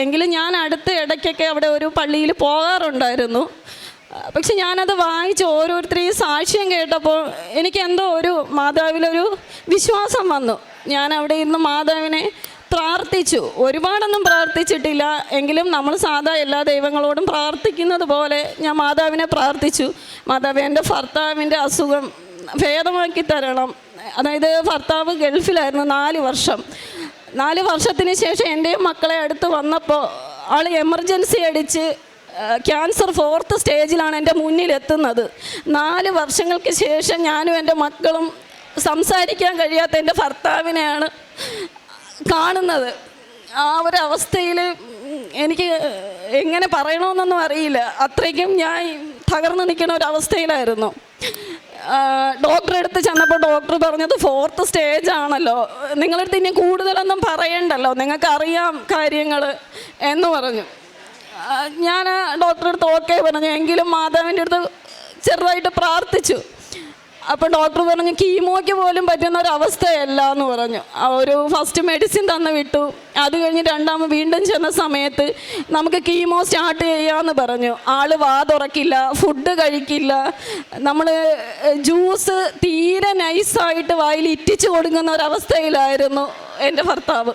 എങ്കിലും ഞാൻ അടുത്ത ഇടയ്ക്കൊക്കെ അവിടെ ഒരു പള്ളിയിൽ പോകാറുണ്ടായിരുന്നു. പക്ഷെ ഞാനത് വായിച്ച് ഓരോരുത്തരെയും സാക്ഷ്യം കേട്ടപ്പോൾ എനിക്ക് എന്തോ ഒരു മാതാവിലൊരു വിശ്വാസം വന്നു. ഞാൻ അവിടെ ഇരുന്ന് മാതാവിനെ പ്രാർത്ഥിച്ചു. ഒരുപാടൊന്നും പ്രാർത്ഥിച്ചിട്ടില്ല, എങ്കിലും നമ്മൾ സാധാ എല്ലാ ദൈവങ്ങളോടും പ്രാർത്ഥിക്കുന്നത് പോലെ ഞാൻ മാതാവിനെ പ്രാർത്ഥിച്ചു. മാതാവ്, എൻ്റെ ഭർത്താവിൻ്റെ അസുഖം ഭേദമാക്കി തരണം. അതായത് ഭർത്താവ് ഗൾഫിലായിരുന്നു 4 വർഷം. 4 വർഷത്തിന് ശേഷം എൻ്റെയും മക്കളെ അടുത്ത് വന്നപ്പോൾ ആൾ എമർജൻസി അടിച്ച് ക്യാൻസർ 4th സ്റ്റേജിലാണ് എൻ്റെ മുന്നിലെത്തുന്നത്. 4 വർഷങ്ങൾക്ക് ശേഷം ഞാനും എൻ്റെ മക്കളും സംസാരിക്കാൻ കഴിയാത്ത എൻ്റെ ഭർത്താവിനെയാണ് കാണുന്നത്. ആ ഒരവസ്ഥയിൽ എനിക്ക് എങ്ങനെ പറയണമെന്നൊന്നും അറിയില്ല. അത്രയ്ക്കും ഞാൻ തകർന്നു നിൽക്കുന്ന ഒരവസ്ഥയിലായിരുന്നു. ഡോക്ടറെ അടുത്ത് ചെന്നപ്പോൾ ഡോക്ടർ പറഞ്ഞത് 4th സ്റ്റേജ് ആണല്ലോ, നിങ്ങളടുത്ത് ഇനി കൂടുതലൊന്നും പറയണ്ടല്ലോ, നിങ്ങൾക്കറിയാം കാര്യങ്ങൾ എന്ന് പറഞ്ഞു. ഞാൻ ഡോക്ടറെ അടുത്ത് ഓക്കെ പറഞ്ഞു, എങ്കിലും മാതാവിൻ്റെ അടുത്ത് ചെറുതായിട്ട് പ്രാർത്ഥിച്ചു. അപ്പോൾ ഡോക്ടർ പറഞ്ഞു കീമോയ്ക്ക് പോലും പറ്റുന്ന ഒരവസ്ഥയല്ല എന്ന് പറഞ്ഞു. ഒരു ഫസ്റ്റ് മെഡിസിൻ തന്നു വിട്ടു. അത് കഴിഞ്ഞ് രണ്ടാമത് വീണ്ടും ചെന്ന സമയത്ത് നമുക്ക് കീമോ സ്റ്റാർട്ട് ചെയ്യാമെന്ന് പറഞ്ഞു. ആൾ വാ തുറക്കില്ല, ഫുഡ് കഴിക്കില്ല. നമ്മൾ ജ്യൂസ് തീരെ നൈസായിട്ട് വായിൽ ഇറ്റിച്ചു കൊടുക്കുന്ന ഒരവസ്ഥയിലായിരുന്നു എൻ്റെ ഭർത്താവ്.